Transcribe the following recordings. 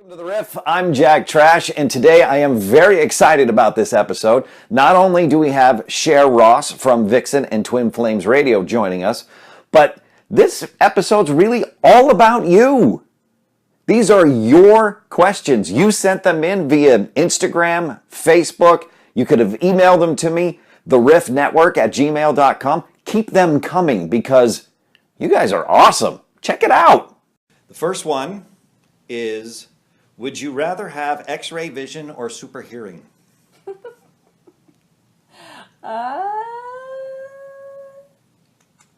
Welcome to the Riff. I'm Jack Trash, and today I am very excited about this episode. Not only do we have Cher Ross from Vixen and Twin Flames Radio joining us, but this episode's really all about you. These are your questions. You sent them in via Instagram, Facebook. You could have emailed them to me, theriffnetwork@gmail.com. Keep them coming because you guys are awesome. Check it out. The first one is, would you rather have X-ray vision or super hearing?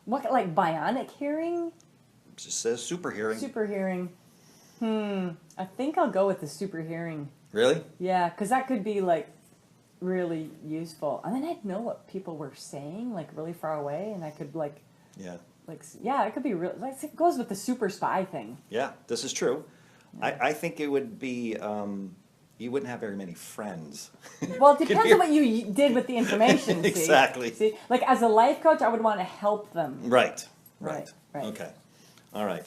What, like bionic hearing? It just says super hearing. Super hearing. I think I'll go with the super hearing. Really? Yeah, because that could be like really useful. And then I'd know what people were saying, like really far away, and I could it could be real. Like, it goes with the super spy thing. Yeah, this is true. I think it would be, you wouldn't have very many friends. Well, it depends on what you did with the information. Exactly. See? Like as a life coach, I would want to help them. Right. Okay. All right.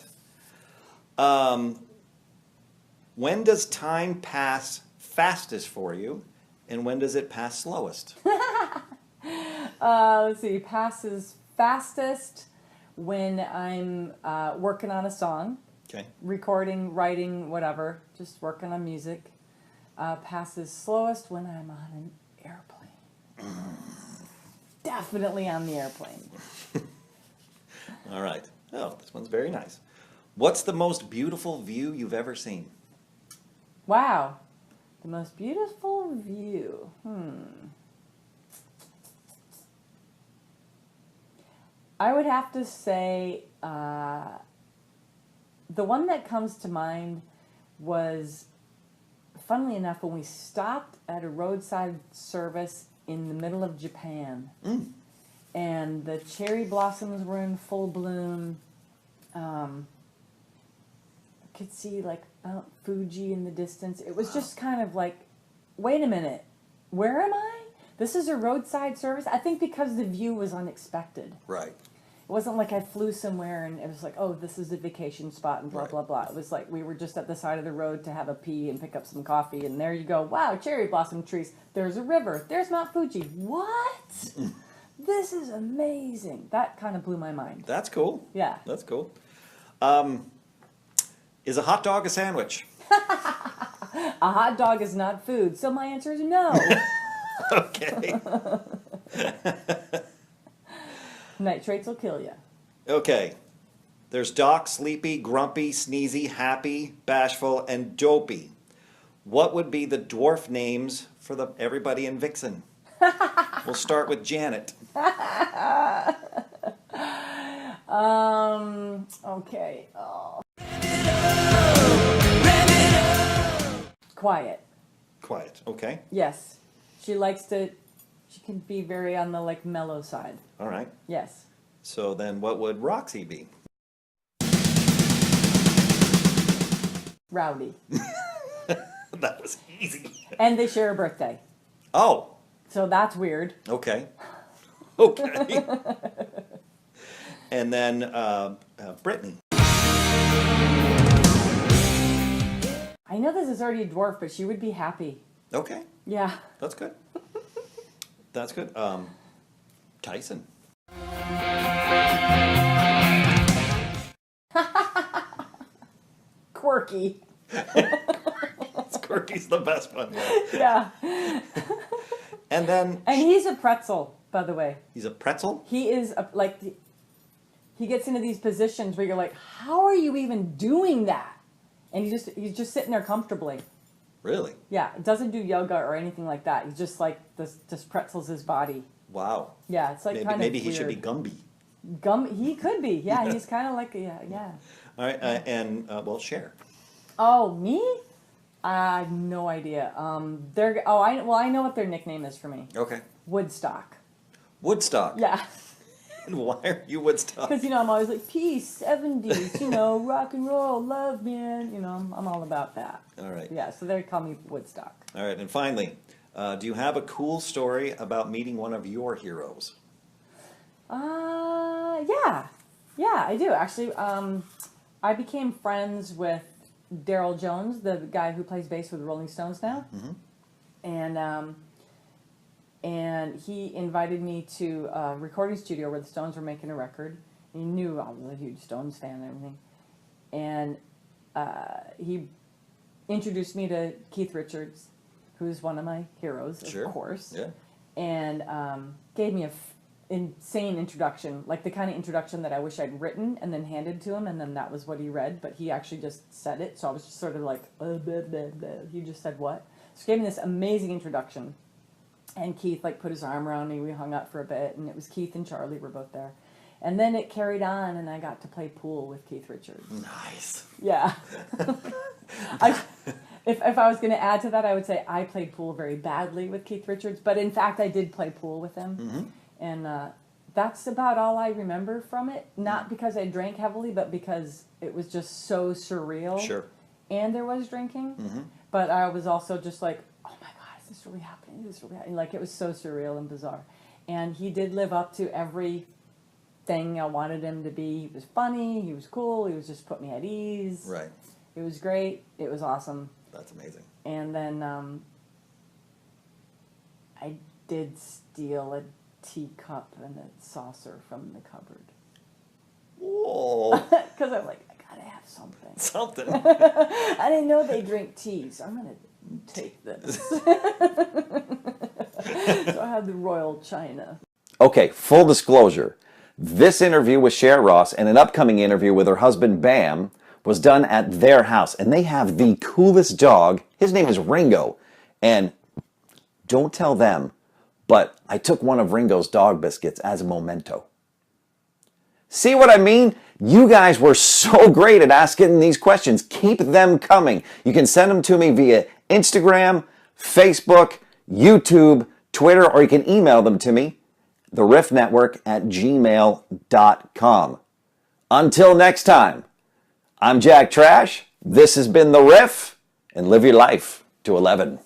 When does time pass fastest for you, and when does it pass slowest? Let's see. Passes fastest when I'm working on a song. Okay. Recording, writing, whatever, just working on music. Passes slowest when I'm on an airplane. Definitely on the airplane. All right. Oh, this one's very nice. What's the most beautiful view you've ever seen? Wow. The most beautiful view. I would have to say the one that comes to mind was, funnily enough, when we stopped at a roadside service in the middle of Japan. And the cherry blossoms were in full bloom. I could see like Mount Fuji in the distance. It was just kind of like, wait a minute, where am I? This is a roadside service? I think because the view was unexpected. Right. It wasn't like I flew somewhere and it was like, oh, this is a vacation spot and blah, Right. blah, blah. It was like we were just at the side of the road to have a pee and pick up some coffee. And there you go. Wow, cherry blossom trees. There's a river. There's Mount Fuji. What? This is amazing. That kind of blew my mind. That's cool. Yeah. That's cool. Is a hot dog a sandwich? A hot dog is not food. So my answer is no. Okay. Nitrates will kill you. Okay. There's Doc, Sleepy, Grumpy, Sneezy, Happy, Bashful, and Dopey. What would be the dwarf names for everybody in Vixen? We'll start with Janet. Okay. Oh. Quiet. Quiet. Okay. Yes. She can be very on the like mellow side. All right. Yes. So then what would Roxy be? Rowdy. That was easy. And they share a birthday. Oh. So that's weird. Okay. Okay. And then Brittany. I know this is already a dwarf, but she would be happy. Okay. Yeah. That's good. That's good. Tyson. Quirky. Quirky's the best one. Yeah. And then... And he's a pretzel, by the way. He's a pretzel? He is, he gets into these positions where you're like, how are you even doing that? And he's just sitting there comfortably. Really? Yeah, doesn't do yoga or anything like that. He's just like, just pretzels his body. Wow. Yeah, it's like maybe he should be Gumby. He could be. Yeah, he's kind of like, yeah. All right, and, Cher. Oh, me? I have no idea. I know what their nickname is for me. Okay. Woodstock. Woodstock? Yeah. And why are you Woodstock? Because, I'm always like, peace, 70s, rock and roll, love, man. I'm all about that. All right. Yeah, so they call me Woodstock. All right, and finally, do you have a cool story about meeting one of your heroes? Yeah, I do. Actually, I became friends with Daryl Jones, the guy who plays bass with the Rolling Stones now, and he invited me to a recording studio where the Stones were making a record. He knew I was a huge Stones fan and everything, and he introduced me to Keith Richards, who's one of my heroes, of course, and gave me a insane introduction, like the kind of introduction that I wish I'd written and then handed to him, and then that was what he read, but he actually just said it, so I was just sort of like, blah, blah, blah. He just said what? So he gave me this amazing introduction, and Keith like put his arm around me, we hung out for a bit, and it was Keith and Charlie were both there. And then it carried on, and I got to play pool with Keith Richards. Nice. Yeah. If I was going to add to that, I would say I played pool very badly with Keith Richards, but in fact I did play pool with him. And that's about all I remember from it. Not because I drank heavily, but because it was just so surreal. Sure. And there was drinking. But I was also just like, oh my God, is this really happening? Is this really happening? Like, it was so surreal and bizarre. And he did live up to everything I wanted him to be. He was funny. He was cool. He was just put me at ease. Right. It was great. It was awesome. That's amazing. And then I did steal a teacup and a saucer from the cupboard. Whoa. Because I'm like, I gotta have something. Something. I didn't know they drink tea, so I'm gonna take this. So I had the royal china. Okay, full disclosure. This interview with Cher Ross and an upcoming interview with her husband Bam was done at their house, and they have the coolest dog. His name is Ringo, and don't tell them, but I took one of Ringo's dog biscuits as a memento. See what I mean? You guys were so great at asking these questions. Keep them coming. You can send them to me via Instagram, Facebook, YouTube, Twitter, or you can email them to me, theriffnetwork@gmail.com. Until next time, I'm Jack Trash. This has been The Riff, and live your life to 11.